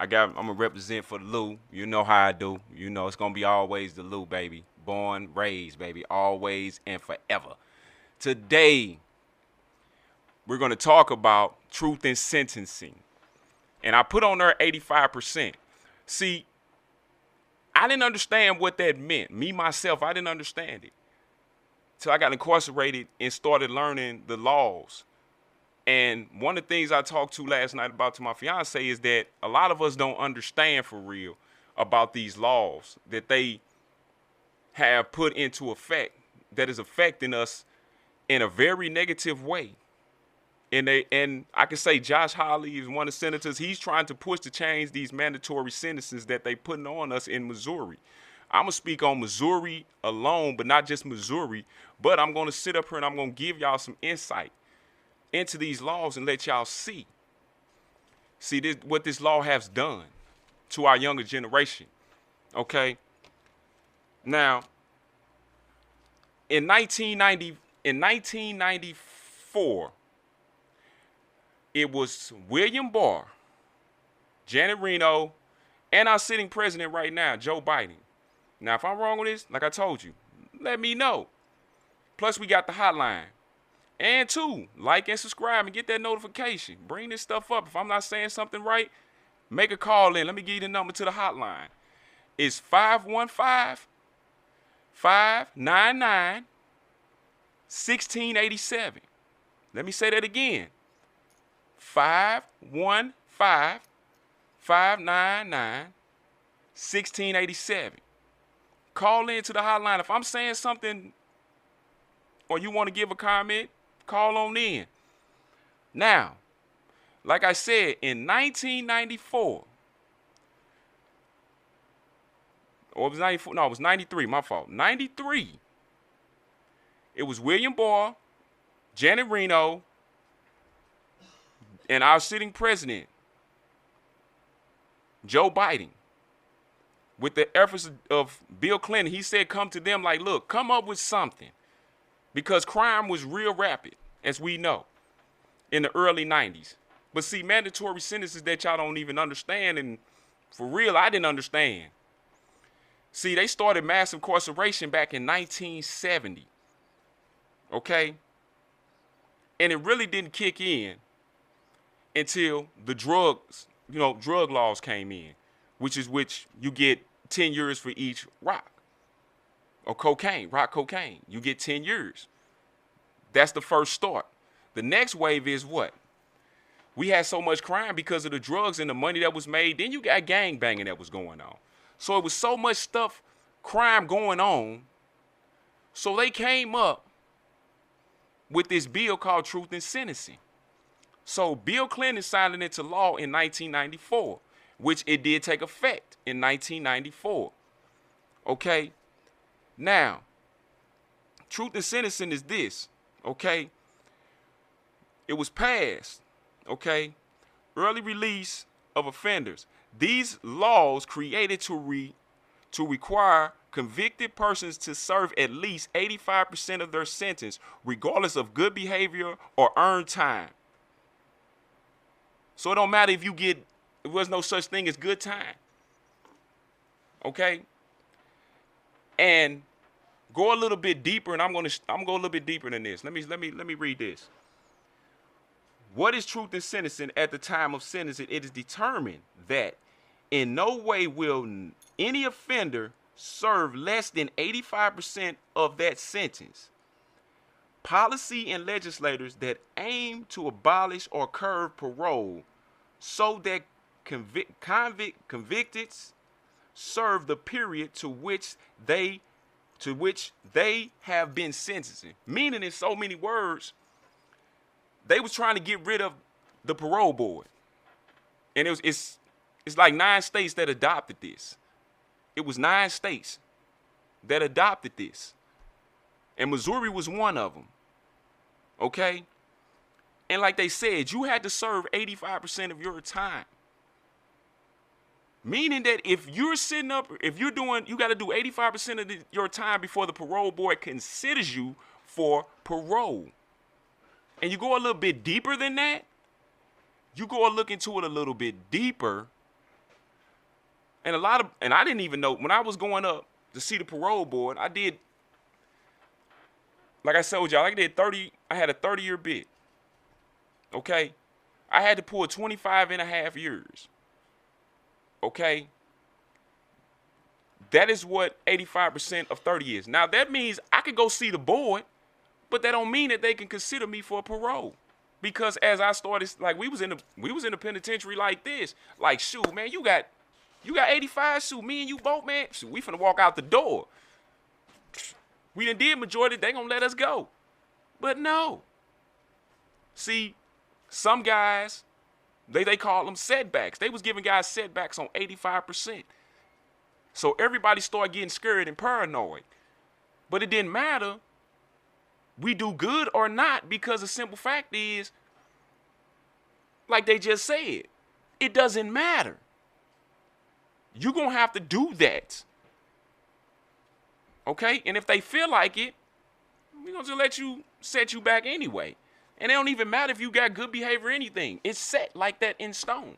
I'm gonna represent for the Lou. You know how I do. You know it's gonna be always the Lou, baby. Born, raised, baby, always and forever. Today, we're gonna talk about truth in sentencing, and I put on there 85%. See, I didn't understand what that meant. Me myself, I didn't understand it till I got incarcerated and started learning the laws. And one of the things I talked to last night about to my fiance is that a lot of us don't understand for real about these laws that they have put into effect that is affecting us in a very negative way. And I can say Josh Hawley is one of the senators. He's trying to push to change these mandatory sentences that they putting on us in Missouri. I'm gonna speak on Missouri alone, but not just Missouri. But I'm gonna sit up here and I'm gonna give y'all some insight into these laws and let y'all see this, what this law has done to our younger generation. Okay. Now, in 1994, it was William Barr, Janet Reno, and our sitting president right now, Joe Biden. Now, if I'm wrong with this, like I told you, let me know. Plus, we got the hotline. And two, like and subscribe and get that notification. Bring this stuff up. If I'm not saying something right, make a call in. Let me give you the number to the hotline. It's 515-599-1687. Let me say that again. 515-599-1687. Call in to the hotline. If I'm saying something or you want to give a comment, call on in. Now, like I said, in 1994, or it was 94, no, it was 93, my fault. 93, it was William Barr, Janet Reno, and our sitting president, Joe Biden. With the efforts of Bill Clinton, he said, come to them like, look, come up with something. Because crime was real rapid, as we know, in the early 90s. But see, mandatory sentences that y'all don't even understand, and for real, I didn't understand. See, they started mass incarceration back in 1970, okay? And it really didn't kick in until the drug laws came in, which you get 10 years for each rock. Or rock cocaine. You get 10 years. That's the first start. The next wave is what? We had so much crime because of the drugs and the money that was made. Then you got gang banging that was going on. So it was so much stuff, crime going on. So they came up with this bill called Truth in Sentencing. So Bill Clinton signed it into law in 1994, which it did take effect in 1994. Okay? Now, truth in sentencing is this, okay? It was passed, okay? Early release of offenders. These laws created to require convicted persons to serve at least 85% of their sentence, regardless of good behavior or earned time. So it don't matter if there was no such thing as good time, okay? And go a little bit deeper, and I'm gonna go a little bit deeper than this. Let me read this. What is truth in sentencing? At the time of sentencing, it is determined that in no way will any offender serve less than 85% of that sentence. Policy and legislators that aim to abolish or curb parole so that convicted serve the period to which they have been sentencing. Meaning, in so many words, they was trying to get rid of the parole board. And it's like 9 states that adopted this. It was 9 states that adopted this. And Missouri was one of them. Okay? And like they said, you had to serve 85% of your time. Meaning that if you're sitting up, you got to do 85% of your time before the parole board considers you for parole. And you go a little bit deeper than that, you go and look into it a little bit deeper, And I didn't even know when I was going up to see the parole board. I did, like I told y'all, I had a 30-year bid. Okay, I had to pull 25 and a half years. Okay, that is what 85% of 30 is. Now that means I could go see the board, but that don't mean that they can consider me for parole. Because as I started, like we was in the penitentiary like this. Like, shoot, man, you got 85, shoot, me and you both, man. Shoot, we finna walk out the door. We done did majority, they gonna let us go. But no. See, some guys, they call them setbacks. They was giving guys setbacks on 85%. So everybody started getting scared and paranoid. But it didn't matter. We do good or not, because the simple fact is, like they just said, it doesn't matter. You're going to have to do that. Okay? And if they feel like it, we're going to set you back anyway. And it don't even matter if you got good behavior or anything. It's set like that in stone.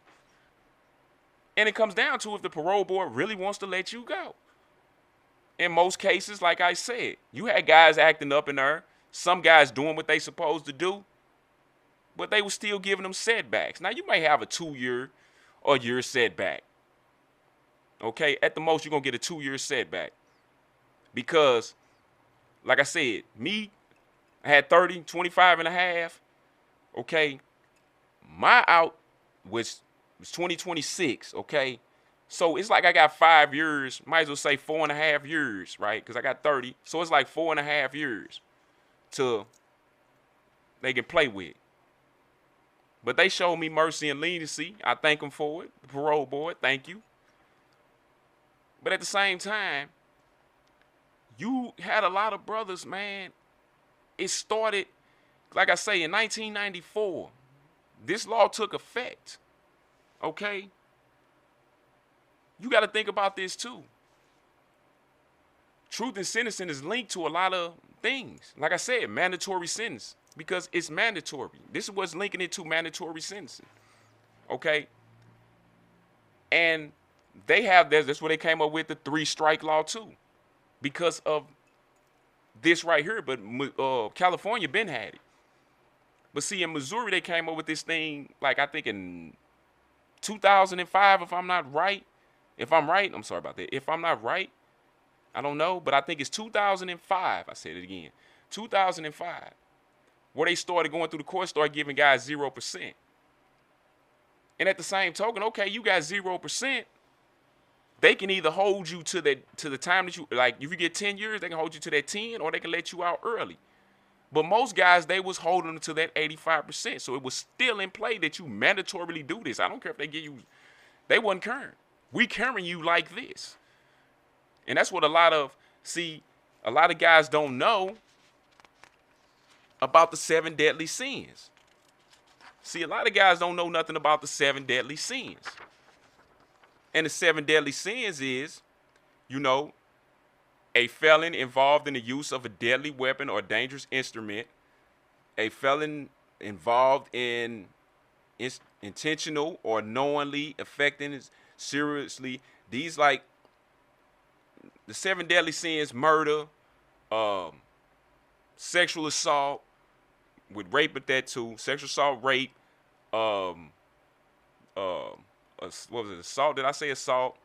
And it comes down to if the parole board really wants to let you go. In most cases, like I said, you had guys acting up in there. Some guys doing what they supposed to do. But they were still giving them setbacks. Now, you may have a 2-year or year setback. Okay? At the most, you're going to get a 2-year setback. Because, like I said, I had 30, 25 and a half. Okay? My out was 2026. Okay? So it's like I got 5 years. Might as well say 4.5 years, right? Because I got 30. So it's like 4.5 years till they can play with. But they showed me mercy and leniency. I thank them for it. The parole board, thank you. But at the same time, you had a lot of brothers, man. It started, like I say, in 1994. This law took effect. Okay? You got to think about this too. Truth and sentencing is linked to a lot of things. Like I said, mandatory sentence, because it's mandatory. This is what's linking it to mandatory sentencing. Okay? And that's where they came up with the 3-strike law too, because of this right here. But California been had it. But see, in Missouri, they came up with this thing, like I think in 2005, if I'm not right. If I'm right, I'm sorry about that. If I'm not right, I don't know, but I think it's 2005. I said it again. 2005. Where they started going through the court, started giving guys 0%. And at the same token, okay, you got 0%. They can either hold you to the time that you, like, if you get 10 years, they can hold you to that 10, or they can let you out early. But most guys, they was holding them to that 85%. So it was still in play that you mandatorily do this. I don't care if they give you, they wasn't caring. We carrying you like this. And that's what a lot of guys don't know about the 7 deadly sins. See, a lot of guys don't know nothing about the 7 deadly sins. And the 7 deadly sins is, a felon involved in the use of a deadly weapon or dangerous instrument, a felon involved in intentional or knowingly affecting seriously, these like the 7 deadly sins: murder, sexual assault, with rape with that too, sexual assault, rape, what was it, assault? Did I say assault?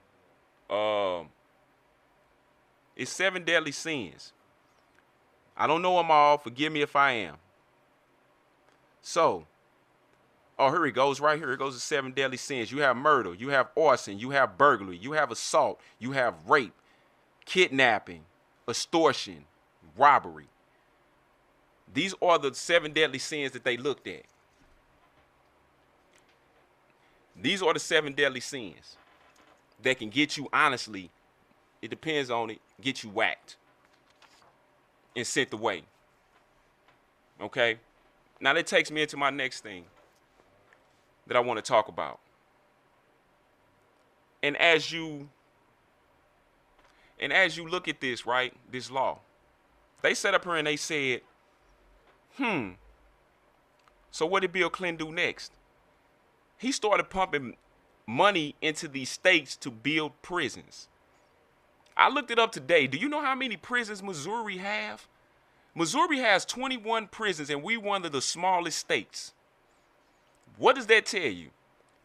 It's 7 deadly sins. I don't know them all. Forgive me if I am. So, here it goes right here. It goes to 7 deadly sins. You have murder. You have arson. You have burglary. You have assault. You have rape, kidnapping, extortion, robbery. These are the 7 deadly sins that they looked at. These are the 7 deadly sins that can get you, honestly, it depends on it, get you whacked and sent away. Okay? Now that takes me into my next thing that I want to talk about. And as you look at this, right, this law, they sat up here and they said, so what did Bill Clinton do next? He started pumping money into these states to build prisons. I looked it up today. Do you know how many prisons Missouri have? Missouri has 21 prisons, and we one of the smallest states. What does that tell you?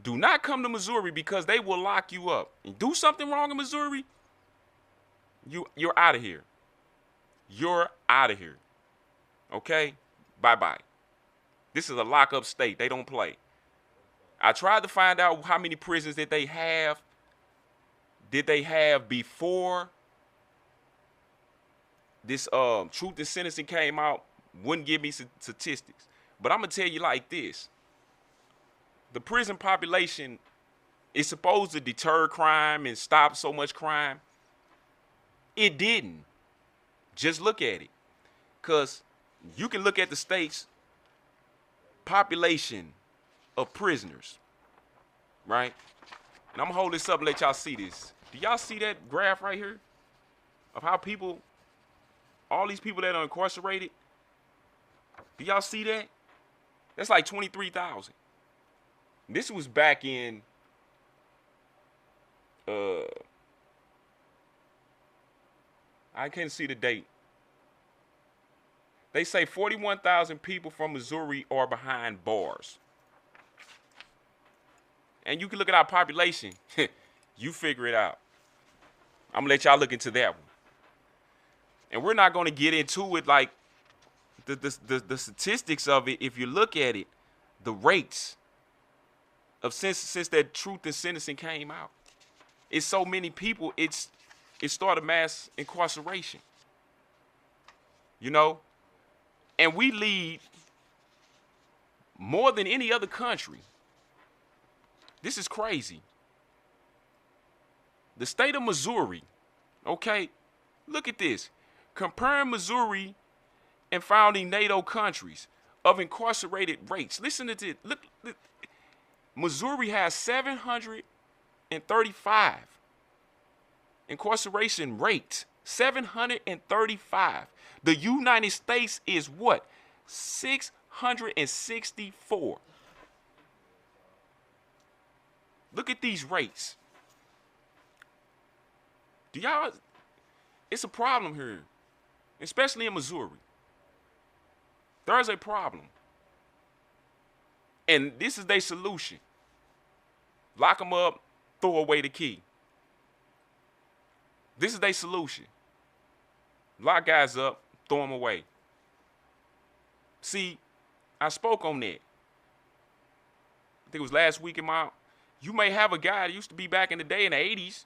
Do not come to Missouri because they will lock you up. And do something wrong in Missouri, you're out of here. You're out of here. Okay? Bye-bye. This is a lock-up state. They don't play. I tried to find out how many prisons did they have before this truth and sentencing came out. Wouldn't give me statistics. But I'm going to tell you like this. The prison population is supposed to deter crime and stop so much crime. It didn't. Just look at it. Because you can look at the state's population of prisoners, right? And I'm going to hold this up and let y'all see this. Do y'all see that graph right here? Of how people, all these people that are incarcerated, do y'all see that? That's like 23,000. This was back in I can't see the date. They say 41,000 people from Missouri are behind bars. And you can look at our population. You figure it out. I'm going to let y'all look into that one. And we're not going to get into it like the statistics of it. If you look at it, the rates of since that truth and sentencing came out, it's so many people, it started mass incarceration. You know? And we lead more than any other country. This is crazy. The state of Missouri, okay? Look at this. Comparing Missouri and founding NATO countries of incarcerated rates. Listen to this. Look. Missouri has 735 incarceration rate. 735. The United States is what? 664. Look at these rates. Do y'all, it's a problem here, especially in Missouri. There's a problem. And this is their solution. Lock them up, throw away the key. This is their solution. Lock guys up, throw them away. See, I spoke on that. I think it was last week in my, you may have a guy that used to be back in the day in the 80s.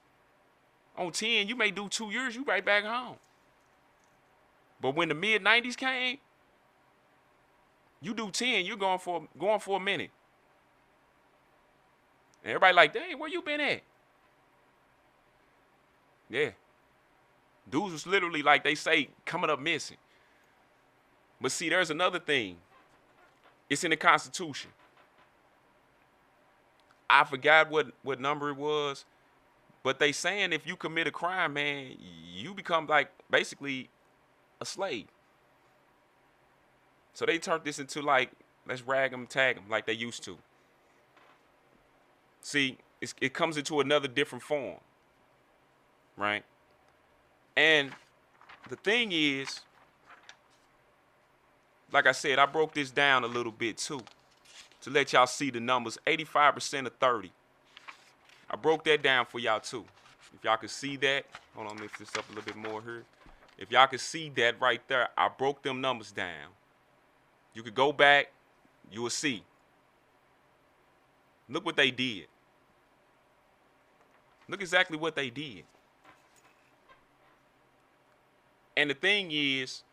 On 10, you may do 2 years, you right back home. But when the mid-90s came, you do 10, you're going for a minute. And everybody like, dang, where you been at? Yeah. Dudes was literally, like they say, coming up missing. But see, there's another thing. It's in the Constitution. I forgot what number it was. But they saying if you commit a crime, man, you become like basically a slave. So they turned this into like, let's rag them, tag them like they used to. See, it comes into another different form, right? And the thing is, like I said, I broke this down a little bit too to let y'all see the numbers. 85% of 30. I broke that down for y'all too. If y'all can see that, hold on, lift this up a little bit more here. If y'all can see that right there, I broke them numbers down. You could go back, you will see. Look what they did. Look exactly what they did. And the thing is,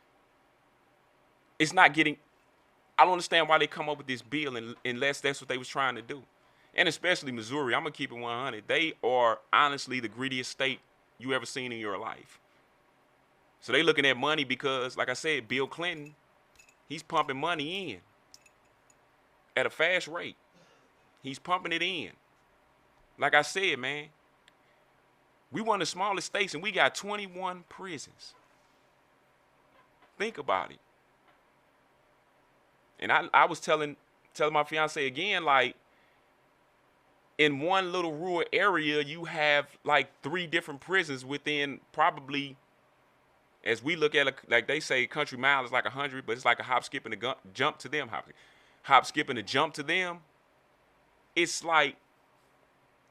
it's not getting, I don't understand why they come up with this bill unless that's what they was trying to do. And especially Missouri, I'm going to keep it 100. They are honestly the greediest state you ever seen in your life. So they looking at money because, like I said, Bill Clinton, he's pumping money in at a fast rate. He's pumping it in. Like I said, man, we one of the smallest states and we got 21 prisons. Think about it. And I was telling my fiance again, like, in one little rural area, you have like 3 different prisons within probably, as we look at it, like they say, country mile is like 100, but it's like a hop, skip, and a jump to them. Hop, skip, and a jump to them. It's like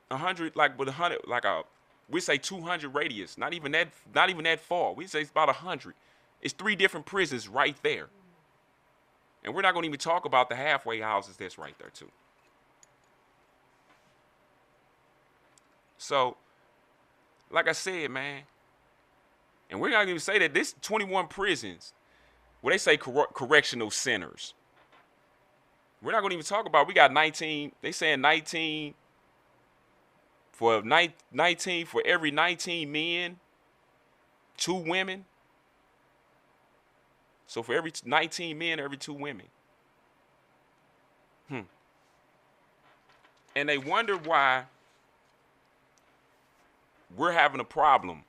100, like with 100, like we say 200 radius. Not even that far. We say it's about 100. It's 3 different prisons right there, and we're not going to even talk about the halfway houses that's right there too. So, like I said, man, and we're not going to even say that this 21 prisons, where they say correctional centers. We're not going to even talk about, we got 19, they saying 19 for 19 for every 19 men, 2 women. So for every 19 men, every 2 women. And they wonder why we're having a problem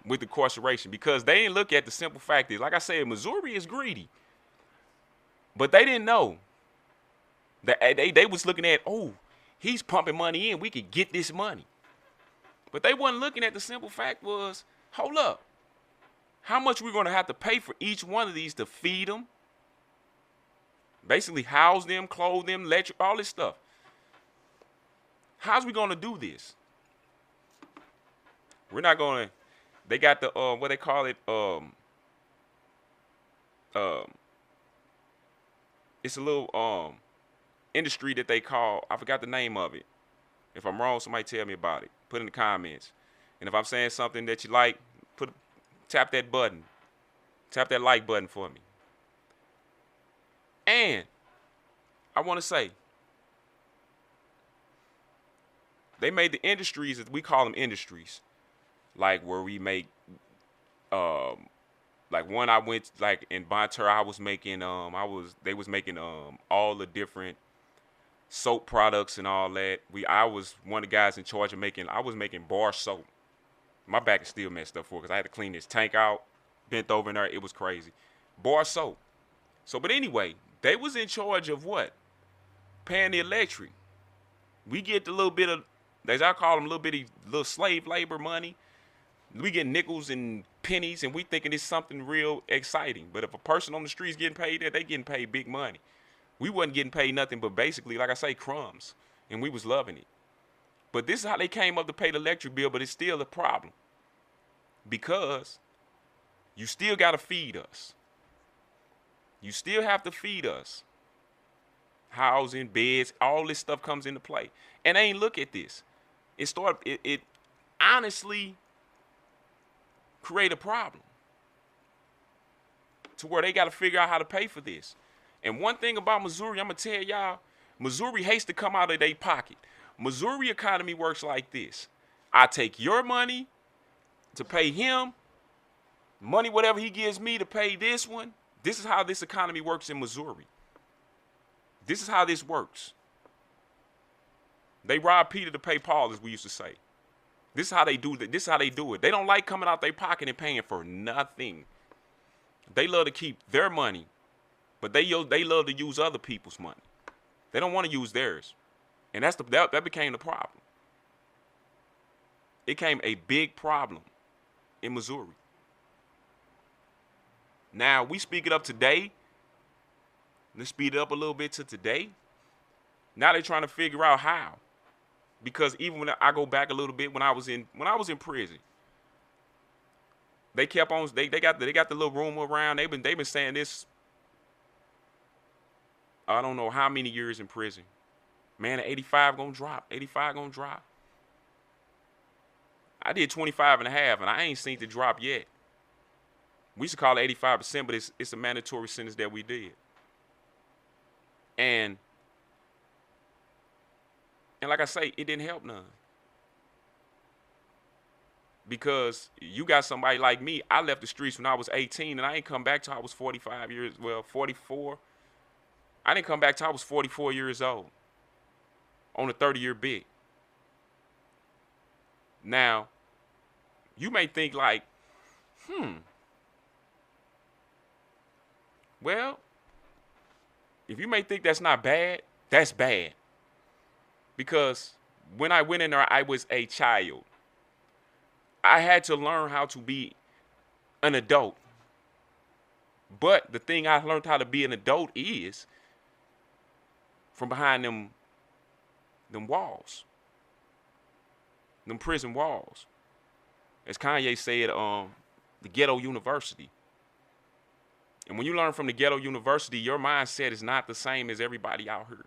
with incarceration, because they didn't look at the simple fact is, like I said, Missouri is greedy. But they didn't know that they was looking at, oh, he's pumping money in, we could get this money. But they wasn't looking at the simple fact was, hold up, how much we're going to have to pay for each one of these to feed them, basically house them, clothe them, electric, all this stuff. How's we going to do this? We're not going to, they got the, what they call it, it's a little industry that they call, I forgot the name of it. If I'm wrong, somebody tell me about it. Put in the comments. And if I'm saying something that you like, tap that button. Tap that like button for me. And I want to say, they made the industries, we call them industries, like where we make, like one I went, like in Bonter, I was making, they was making all the different soap products and all that. I was one of the guys in charge of I was making bar soap. My back is still messed up for it because I had to clean this tank out, bent over in there. It was crazy. Bar soap. So, but anyway, they was in charge of what? Paying the electric. We get the little bit of, as I call them, little slave labor money. We get nickels and pennies, and we thinking it's something real exciting. But if a person on the streets getting paid that, they getting paid big money. We wasn't getting paid nothing but basically, like I say, crumbs, and we was loving it. But this is how they came up to pay the electric bill, but it's still a problem because you still got to feed us. You still have to feed us. Housing, beds, all this stuff comes into play. And they ain't look at this. It honestly create a problem to where they got to figure out how to pay for this. And one thing about Missouri, I'm going to tell y'all, Missouri hates to come out of their pocket. Missouri economy works like this. I take your money to pay him, money whatever he gives me to pay this one. This is how this economy works in Missouri. This is how this works. They rob Peter to pay Paul, as we used to say. This is how they do it. This is how they do it. They don't like coming out their pocket and paying for nothing. They love to keep their money, but they love to use other people's money. They don't want to use theirs. And that became the problem. It became a big problem in Missouri. Now, we speak it up today. Let's speed it up a little bit to today. Now they're trying to figure out how. Because even when I go back a little bit, when I was in prison, they kept on, they got the little rumor around. They've been saying this, I don't know how many years in prison. Man, 85 gonna drop. 85 gonna drop. I did 25 and a half, and I ain't seen the drop yet. We used to call it 85%, but it's a mandatory sentence that we did. And like I say, it didn't help none. Because you got somebody like me, I left the streets when I was 18, and I ain't come back till I was 44. I didn't come back till I was 44 years old on a 30-year bid. Now, you may think like, well, if you may think that's not bad, that's bad. because when I went in there, I was a child. I had to learn how to be an adult. But the thing I learned how to be an adult is from behind them walls, them prison walls. As Kanye said, the ghetto university. And when you learn from the ghetto university, your mindset is not the same as everybody out here.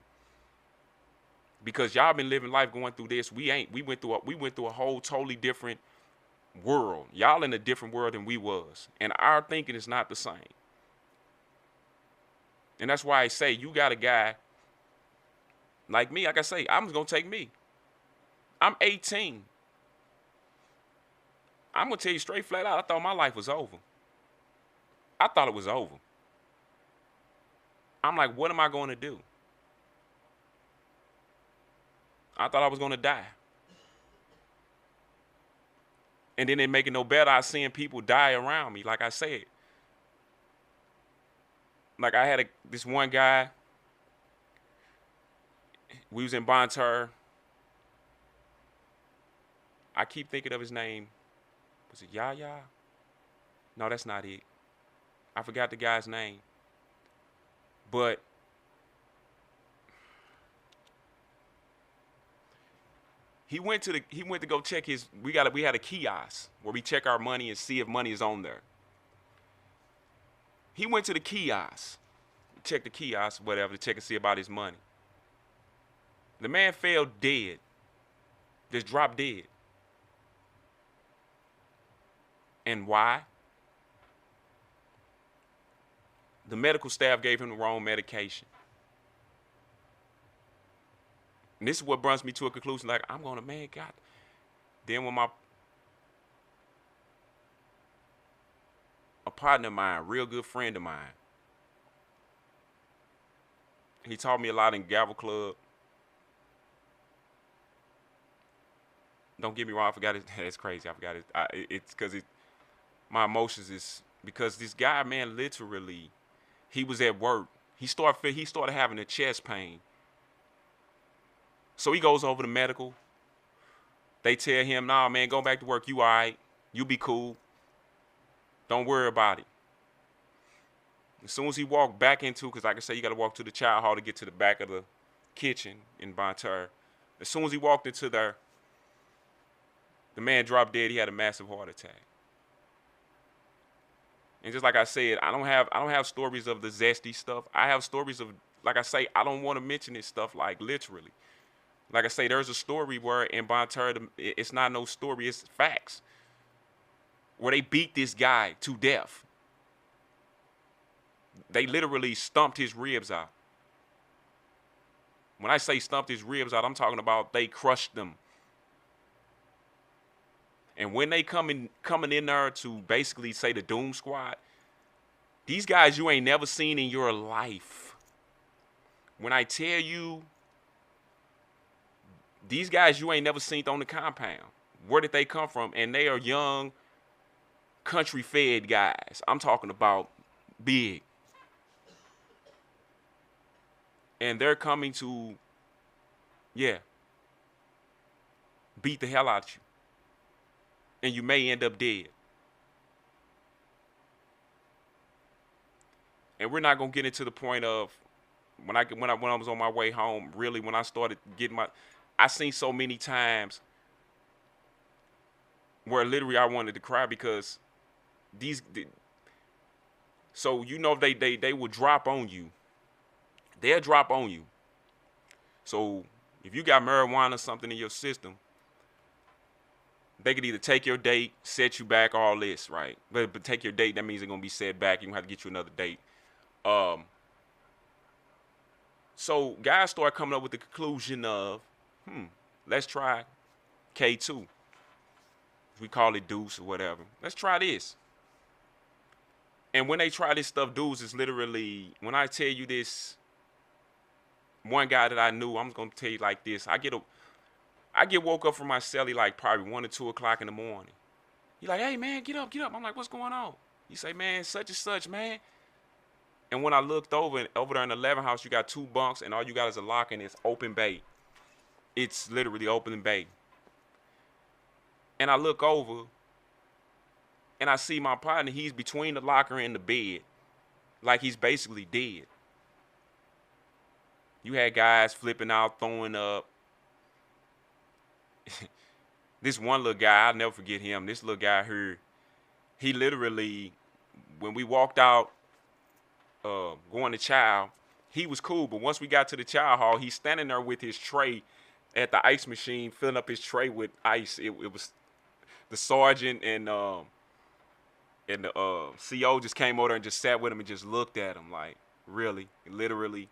Because y'all been living life going through this. We ain't. We went through a whole totally different world. Y'all in a different world than we was. And our thinking is not the same. And that's why I say you got a guy like me. Like I say, I'm gonna take me. I'm 18. I'm gonna tell you straight flat out, I thought my life was over. I thought it was over. I'm like, what am I going to do? I thought I was going to die. And then it make it no better. I seeing people die around me, like I said. Like I had this one guy. We was in Bonter. I keep thinking of his name. Was it Yaya? No, that's not it. I forgot the guy's name. But he went to go check his. We had a kiosk where we check our money and see if money is on there. He went to the kiosk, check the kiosk, whatever, to check and see about his money. The man fell dead. Just dropped dead. And why? The medical staff gave him the wrong medication. And this is what brings me to a conclusion, like, I'm going to, man, God. Then when a partner of mine, real good friend of mine, he taught me a lot in Gavel Club. Don't get me wrong, I forgot it. It's crazy, I forgot it. It's because my emotions is, because this guy, man, literally, he was at work. He started having a chest pain. So he goes over to medical. They tell him, nah, man, go back to work. You all right. You be cool. Don't worry about it. As soon as he walked back into, because like I say, you got to walk to the child hall to get to the back of the kitchen in Bonter. As soon as he walked into there, the man dropped dead. He had a massive heart attack. And just like I said, I don't have stories of the zesty stuff. I have stories of, like I say, I don't want to mention this stuff like literally. Like I say, there's a story where in Bonter, it's not no story, it's facts. Where they beat this guy to death. They literally stumped his ribs out. When I say stumped his ribs out, I'm talking about they crushed them. And when they coming in there to basically say the Doom Squad, these guys you ain't never seen in your life. When I tell you, these guys you ain't never seen on the compound. Where did they come from? And they are young, country-fed guys. I'm talking about big. And they're coming to, beat the hell out of you. And you may end up dead. And we're not gonna get into the point of when I was on my way home. Really, when I started getting I seen so many times where literally I wanted to cry because so you know they will drop on you. They'll drop on you. So if you got marijuana or something in your system, they could either take your date, set you back, all this, right? But take your date, that means they're gonna be set back. You're gonna have to get you another date. So guys start coming up with the conclusion of, let's try K2. We call it deuce or whatever. Let's try this. And when they try this stuff, dudes, is literally, when I tell you this, one guy that I knew, I'm gonna tell you like this. I get woke up from my celly like probably 1 or 2 o'clock in the morning. He like, hey man, get up. I'm like, what's going on? He say, man, such and such, man. And when I looked over there in the 11 house, you got 2 bunks and all you got is a lock and it's open bay. It's literally open bay. And I look over and I see my partner. He's between the locker and the bed, like he's basically dead. You had guys flipping out, throwing up. This one little guy, I'll never forget him. This little guy here, he literally, when we walked out, going to chow, he was cool. But once we got to the chow hall, he's standing there with his tray at the ice machine, filling up his tray with ice. It was the sergeant and the CO just came over there and just sat with him and just looked at him like, really, literally.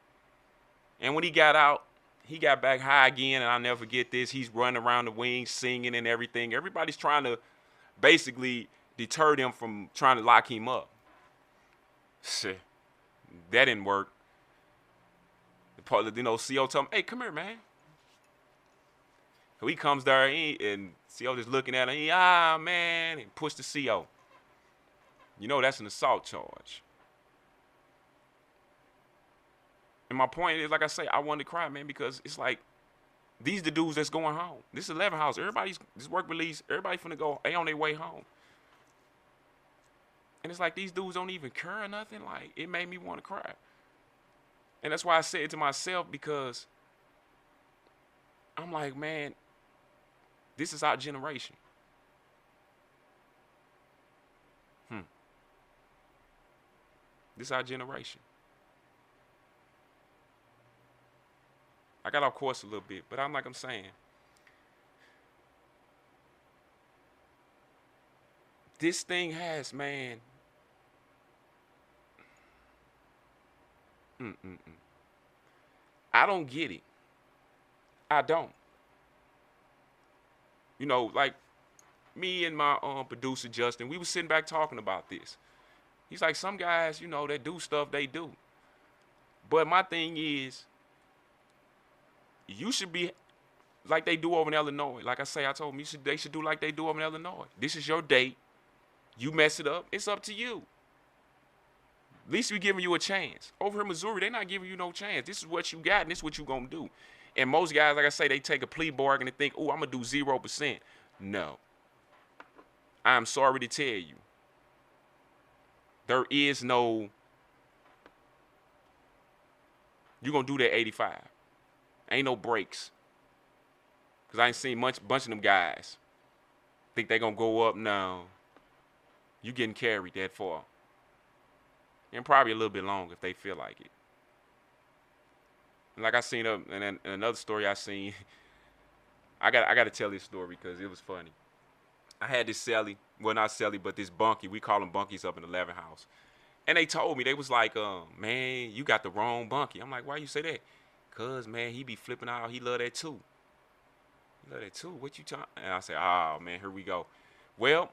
And when he got out, he got back high again, and I'll never forget this. He's running around the wings, singing and everything. Everybody's trying to basically deter them from trying to lock him up. Shit, that didn't work. You know, CO told him, "Hey, come here, man." So he comes there, and CO just looking at him. Man, and push the CO. You know that's an assault charge. And my point is, like I say, I wanted to cry, man, because it's like, these the dudes that's going home. This is 11 house. This work release, everybody finna go, they on their way home. And it's like, these dudes don't even care or nothing. Like, it made me want to cry. And that's why I said it to myself, because I'm like, man, this is our generation. This is our generation. I got off course a little bit, but I'm saying, this thing has, man, I don't get it. I don't. You know, like, me and my producer, Justin, we was sitting back talking about this. He's like, some guys, you know, that do stuff they do. But my thing is, you should be like they do over in Illinois. Like I say, I told them they should do like they do over in Illinois. This is your date. You mess it up, it's up to you. At least we giving you a chance. Over here in Missouri, they're not giving you no chance. This is what you got, and this is what you gonna do. And most guys, like I say, they take a plea bargain and think, oh, I'm gonna do 0%. No. I'm sorry to tell you. There is no, you're gonna do that 85. Ain't no breaks. Because I ain't seen bunch of them guys think they gonna go up now. You getting carried that far. And probably a little bit long if they feel like it. And like I seen in another story I seen, I got to tell this story because it was funny. I had this celly, well not celly, but this bunkie. We call them bunkies up in the 11 house. And they told me, they was like, man, you got the wrong bunkie. I'm like, why you say that? Cause man, he be flipping out. He love that too. He love that too. What you talking? And I said, oh man, here we go. Well,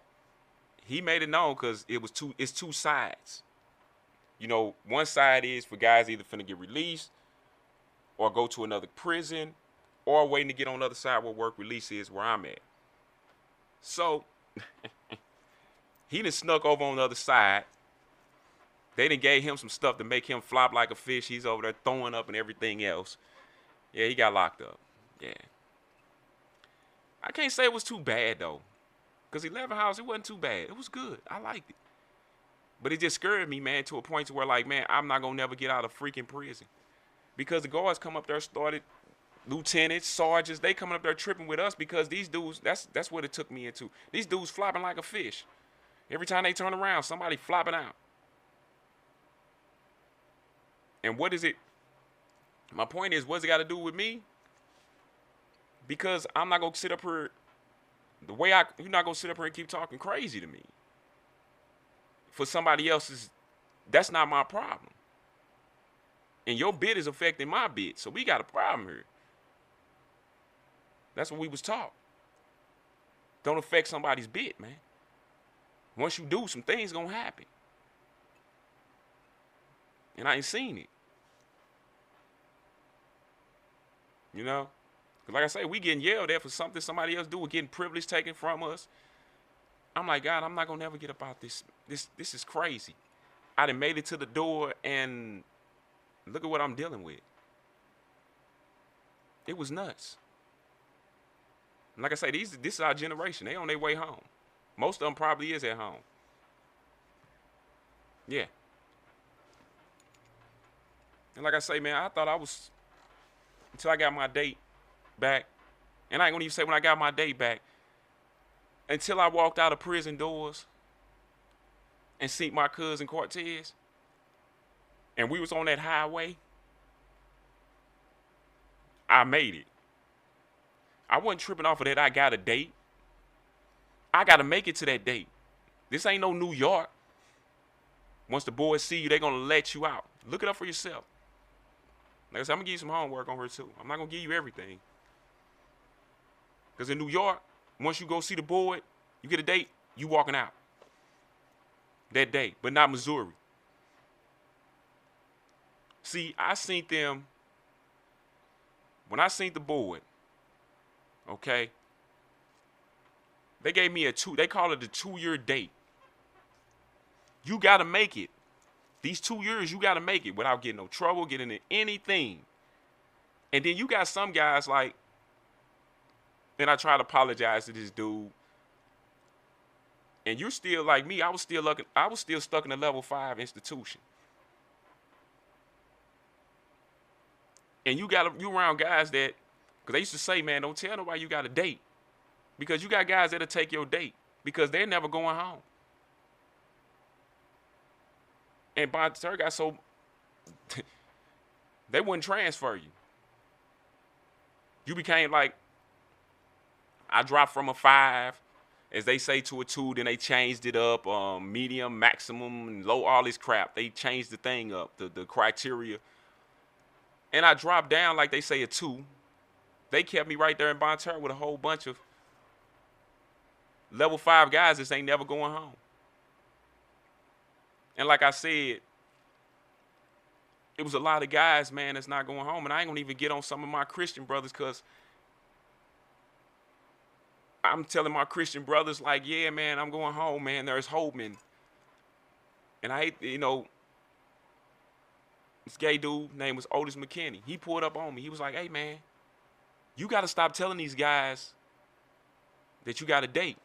he made it known because it's two sides. You know, one side is for guys either finna get released or go to another prison or waiting to get on the other side where work release is, where I'm at. So he done snuck over on the other side. They done gave him some stuff to make him flop like a fish. He's over there throwing up and everything else. Yeah, he got locked up. Yeah. I can't say it was too bad, though. Because 11 house, it wasn't too bad. It was good. I liked it. But it just scared me, man, to a point to where, like, man, I'm not going to never get out of freaking prison. Because the guards come up there, started, lieutenants, sergeants, they coming up there tripping with us because these dudes, that's what it took me into. These dudes flopping like a fish. Every time they turn around, somebody flopping out. And what is it? My point is, what's it got to do with me? Because I'm not going to sit up here, you're not going to sit up here and keep talking crazy to me. For somebody else's, that's not my problem. And your bid is affecting my bid. So we got a problem here. That's what we was taught. Don't affect somebody's bid, man. Once you do, some things gonna happen. And I ain't seen it. You know? Because like I say, we getting yelled at for something somebody else do. We're getting privilege taken from us. I'm like, God, I'm not gonna never get about this. This is crazy. I done made it to the door and look at what I'm dealing with. It was nuts. And like I say, this is our generation. They on their way home. Most of them probably is at home. Yeah. And like I say, man, I thought I was, until I got my date back. And I ain't gonna even say when I got my date back. Until I walked out of prison doors and seen my cousin Cortez. And we was on that highway. I made it. I wasn't tripping off of that. I got a date. I got to make it to that date. This ain't no New York. Once the boys see you, they're going to let you out. Look it up for yourself. Like I said, I'm going to give you some homework on her too. I'm not going to give you everything. Because in New York, once you go see the boy, you get a date, you walking out. That day, but not Missouri. See, I seen them, when I seen the boy, okay, they gave me they call it a 2-year date. You got to make it. These 2 years, you got to make it without getting no trouble, getting into anything. And then you got some guys like, and I try to apologize to this dude. And you're still like me. I was still stuck in a level 5 institution. And you around guys that, because they used to say, man, don't tell nobody you got a date. Because you got guys that'll take your date because they're never going home. And by the time got so, they wouldn't transfer you. You became like, I dropped from a 5, as they say, to a 2, then they changed it up, medium, maximum, and low, all this crap. They changed the thing up, the criteria. And I dropped down, like they say, a 2. They kept me right there in Bonterra with a whole bunch of level 5 guys that ain't never going home. And like I said, it was a lot of guys, man, that's not going home. And I ain't gonna even get on some of my Christian brothers, because I'm telling my Christian brothers, like, yeah, man, I'm going home, man. There's hope. And I hate, this gay dude name was Otis McKinney. He pulled up on me. He was like, hey, man, you got to stop telling these guys that you got a date.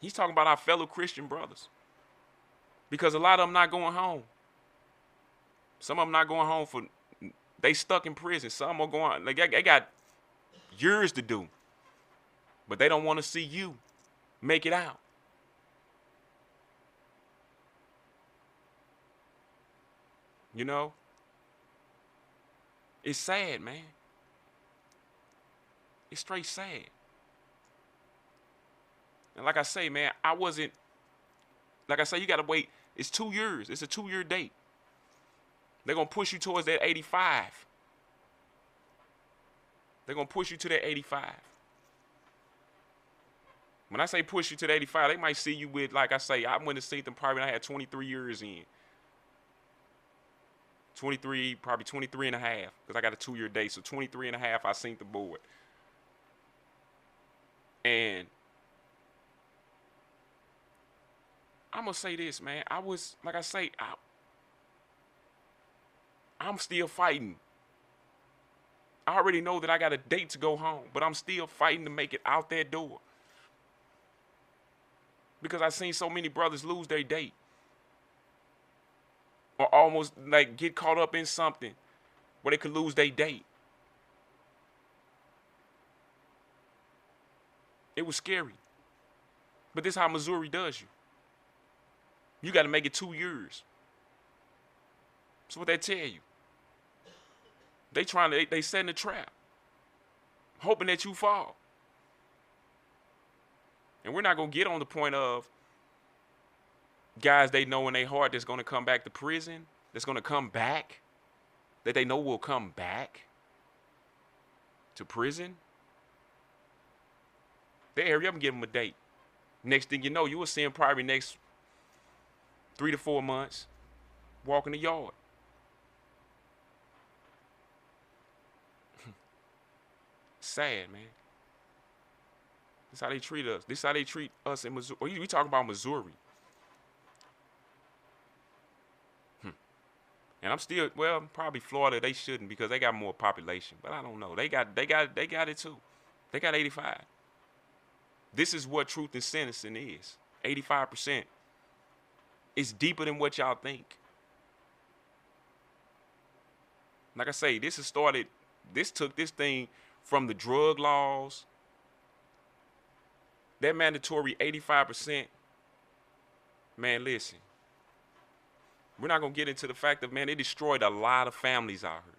He's talking about our fellow Christian brothers. Because a lot of them not going home. Some of them not going home for, they stuck in prison. Some are going, like, they got years to do. But they don't want to see you make it out. You know? It's sad, man. It's straight sad. And like I say, man, like I say, you got to wait. It's 2 years. It's a 2-year date. They're going to push you towards that 85. They're going to push you to that 85. When I say push you to the 85, they might see you with, like I say, I went to see them probably when I had 23 years in. 23, probably 23 and a half, because I got a 2-year date. So 23 and a half, I seen the board. And I'm going to say this, man. I was, like I say, I'm still fighting. I already know that I got a date to go home, but I'm still fighting to make it out that door. Because I've seen so many brothers lose their date. Or almost like get caught up in something where they could lose their date. It was scary. But this is how Missouri does you. You got to make it 2 years. That's what they tell you. They setting a trap. Hoping that you fall. And we're not going to get on the point of guys they know in their heart that's going to come back to prison, that's going to come back, that they know will come back to prison. They hurry up and give them a date. Next thing you know, you will see them probably next 3 to 4 months walking the yard. Sad, man. This is how they treat us. This is how they treat us in Missouri. We talking about Missouri. And I'm still, well, probably Florida, they shouldn't because they got more population. But I don't know. They got it too. They got 85. This is what truth and sentencing is. 85%. It's deeper than what y'all think. Like I say, this took this thing from the drug laws. That mandatory 85%. Man, listen. We're not going to get into the fact that, man, it destroyed a lot of families out here.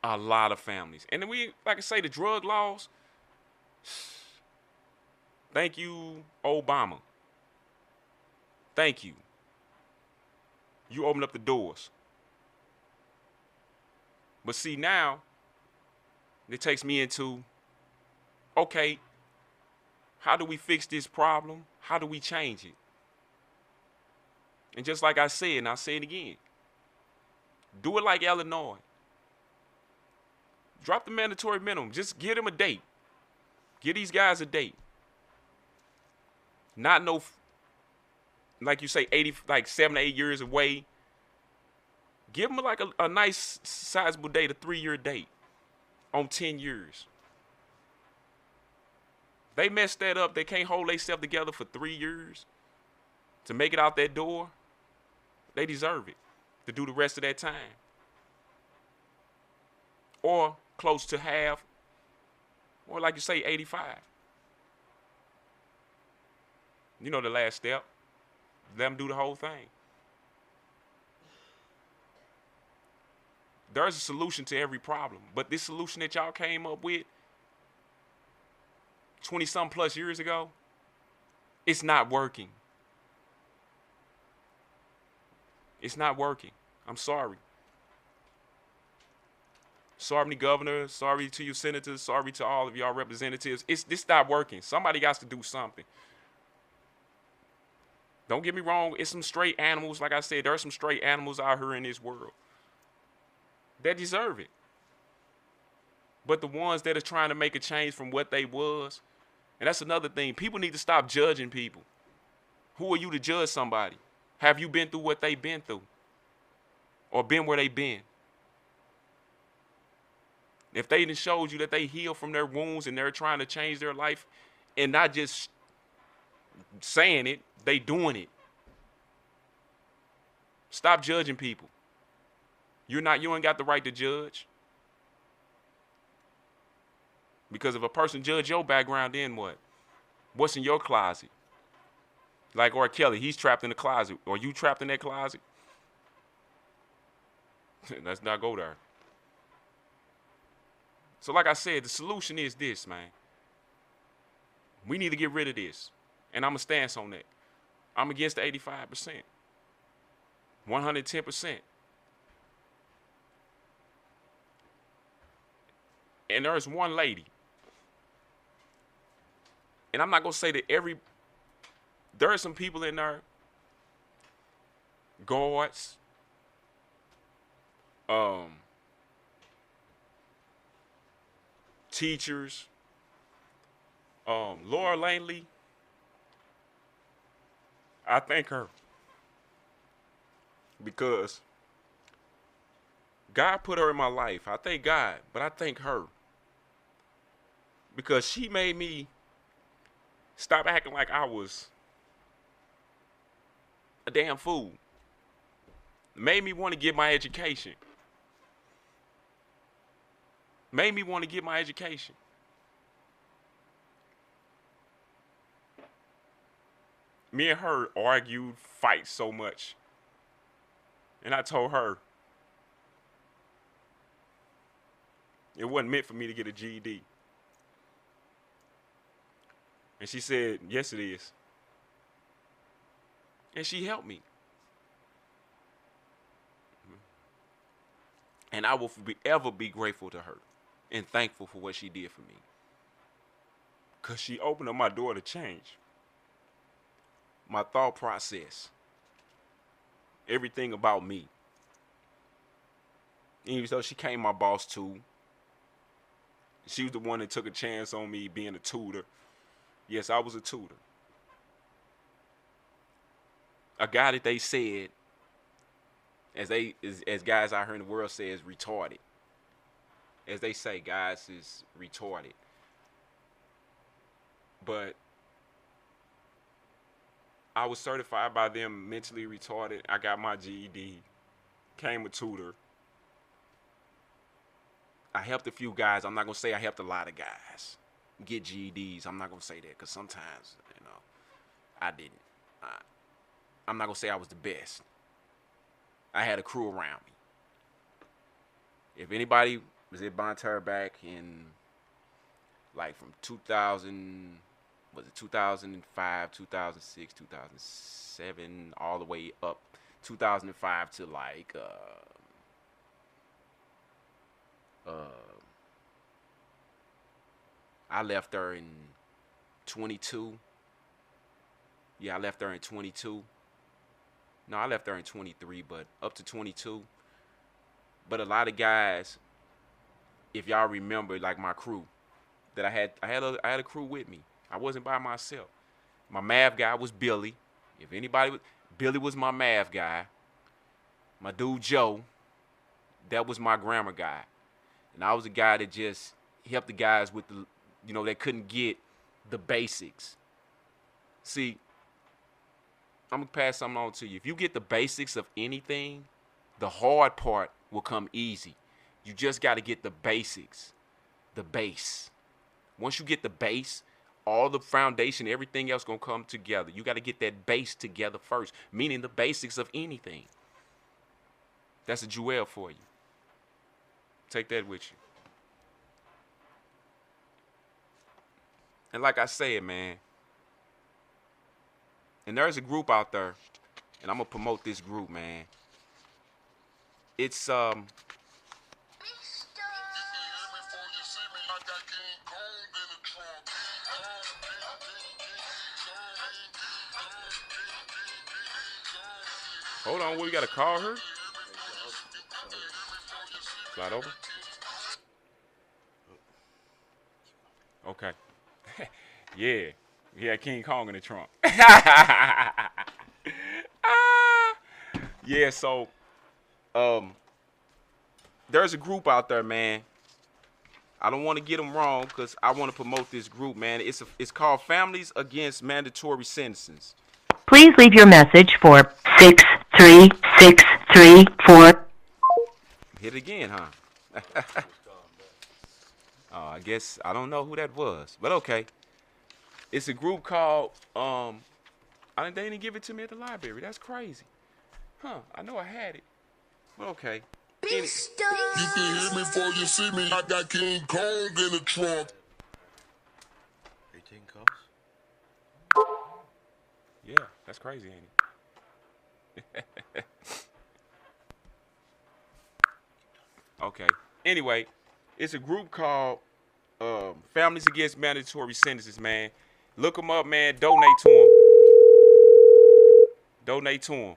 A lot of families. And then like I say, the drug laws. Thank you, Obama. Thank you. You opened up the doors. But see, now, it takes me into, okay, how do we fix this problem? How do we change it? And just like I said, and I'll say it again, do it like Illinois. Drop the mandatory minimum. Just give them a date. Give these guys a date. Not no, like you say, 7 to 8 years away. Give them like a nice sizable date, a 3-year date on 10 years. They messed that up. They can't hold themselves together for 3 years to make it out that door. They deserve it to do the rest of that time. Or close to half, or like you say, 85. You know the last step. Let them do the whole thing. There's a solution to every problem. But this solution that y'all came up with 20-some plus years ago, it's not working. It's not working. I'm sorry. Sorry, governor. Sorry to you senators. Sorry to all of y'all representatives. This not working. Somebody got to do something. Don't get me wrong. It's some stray animals. Like I said, there are some stray animals out here in this world that deserve it. But the ones that are trying to make a change from what they was, and that's another thing. People need to stop judging people. Who are you to judge somebody? Have you been through what they've been through? Or been where they've been? If they done showed you that they heal from their wounds and they're trying to change their life and not just saying it, they doing it. Stop judging people. You ain't got the right to judge. Because if a person judge your background, then what? What's in your closet? Like R. Kelly, he's trapped in the closet. Are you trapped in that closet? Let's not go there. So like I said, the solution is this, man. We need to get rid of this. And I'm going to stance on that. I'm against the 85%. 110%. And there's one lady. And I'm not going to say that there are some people in there, guards, teachers, Laura Langley, I thank her because God put her in my life. I thank God, but I thank her because she made me stop acting like I was a damn fool. Made me want to get my education. Made me want to get my education. Me and her argued, fight so much. And I told her it wasn't meant for me to get a GED. And she said, yes, it is. And she helped me. And I will ever be grateful to her and thankful for what she did for me. Because she opened up my door to change. My thought process. Everything about me. Even though she came my boss too. She was the one that took a chance on me being a tutor. Yes, I was a tutor. A guy that they said, as guys out here in the world say, is retarded. As they say, guys is retarded. But I was certified by them mentally retarded. I got my GED, came a tutor. I helped a few guys. I'm not going to say I helped a lot of guys get GEDs. I'm not going to say that because sometimes, I didn't. I'm not going to say I was the best. I had a crew around me. If anybody was at Bonter back in, like, from 2000, was it 2005, 2006, 2007, all the way up 2005 to, like, I left there in 22. Yeah, I left there in 22. No, I left there in 23, but up to 22. But a lot of guys, if y'all remember, like my crew, that I had a crew with me. I wasn't by myself. My math guy was Billy. If anybody, Billy was my math guy. My dude Joe, that was my grammar guy. And I was a guy that just helped the guys with the, that couldn't get the basics. See, I'm going to pass something on to you. If you get the basics of anything, the hard part will come easy. You just got to get the basics, the base. Once you get the base, all the foundation, everything else going to come together. You got to get that base together first, meaning the basics of anything. That's a jewel for you. Take that with you. And like I said, man, and there's a group out there, and I'm going to promote this group, man. It's, Hold on, we got to call her? Slide over. Okay. Yeah. Yeah, King Kong in the trunk. Yeah, so there's a group out there, man. I don't want to get them wrong because I want to promote this group, man. It's called Families Against Mandatory Sentences. Please leave your message for 63634. Hit it again, huh? I guess I don't know who that was, but okay. It's a group called they didn't give it to me at the library. That's crazy. Huh, I know I had it. But okay. You can hear me before you see me. I got King Kong in the trunk. 18 calls? Yeah, that's crazy, ain't it? Okay. Anyway, it's a group called Families Against Mandatory Sentences, man. Look them up, man. Donate to them. Donate to them.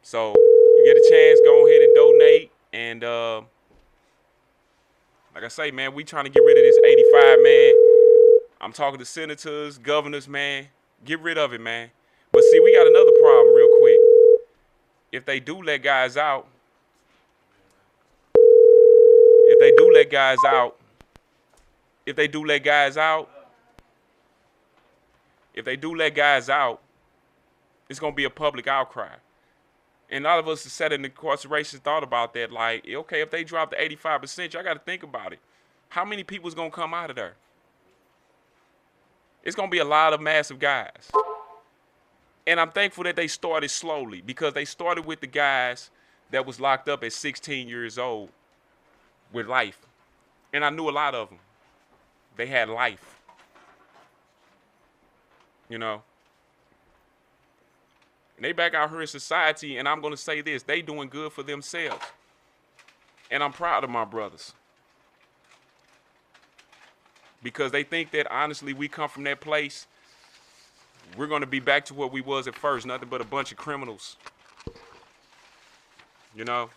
So you get a chance, go ahead and donate. And like I say, man, we trying to get rid of this 85, man. I'm talking to senators, governors, man. Get rid of it, man. But see, we got another problem real quick. If they do let guys out, it's going to be a public outcry. And all of us that sat in incarceration thought about that. Like, okay, if they drop the 85%, y'all got to think about it. How many people's going to come out of there? It's going to be a lot of massive guys. And I'm thankful that they started slowly because they started with the guys that was locked up at 16 years old with life. And I knew a lot of them. They had life. And they back out here in society, and I'm going to say this. They doing good for themselves. And I'm proud of my brothers. Because they think that, honestly, we come from that place. We're going to be back to what we was at first. Nothing but a bunch of criminals. And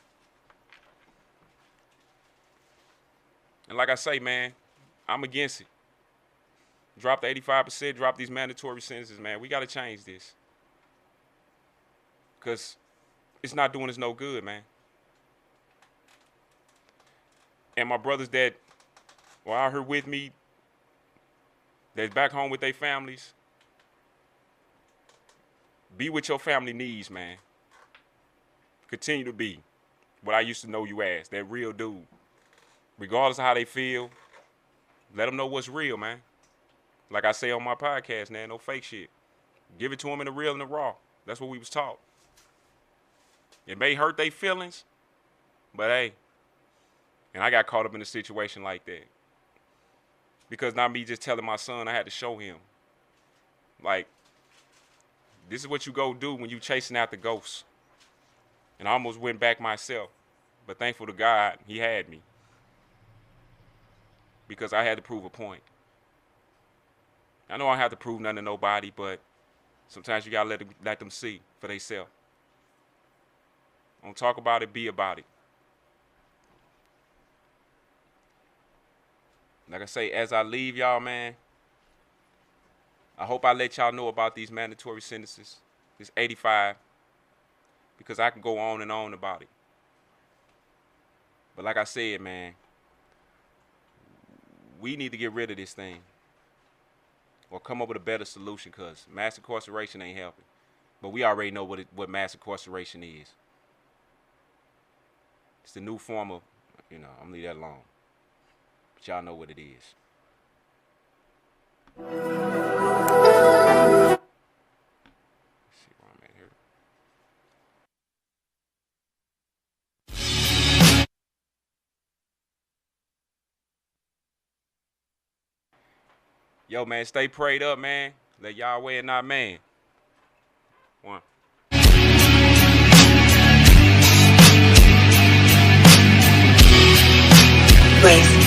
like I say, man, I'm against it. Drop the 85%, drop these mandatory sentences, man. We got to change this. Because it's not doing us no good, man. And my brothers that were out here with me, that's back home with their families, be what your family needs, man. Continue to be what I used to know you as, that real dude. Regardless of how they feel, let them know what's real, man. Like I say on my podcast, man, no fake shit. Give it to them in the real and the raw. That's what we was taught. It may hurt their feelings, but hey, and I got caught up in a situation like that. Because not me just telling my son, I had to show him. Like, this is what you go do when you chasing after ghosts. And I almost went back myself. But thankful to God, he had me. Because I had to prove a point. I know I don't have to prove nothing to nobody, but sometimes you got to let them see for themselves. Don't talk about it, be about it. Like I say, as I leave y'all, man, I hope I let y'all know about these mandatory sentences, this 85, because I can go on and on about it. But like I said, man, we need to get rid of this thing or come up with a better solution, because mass incarceration ain't helping. But we already know what mass incarceration is. It's the new form of, I'm going to leave that alone. But y'all know what it is. Let's see where I'm at here. Yo, man, stay prayed up, man. Let Yahweh and not man. One. Grace.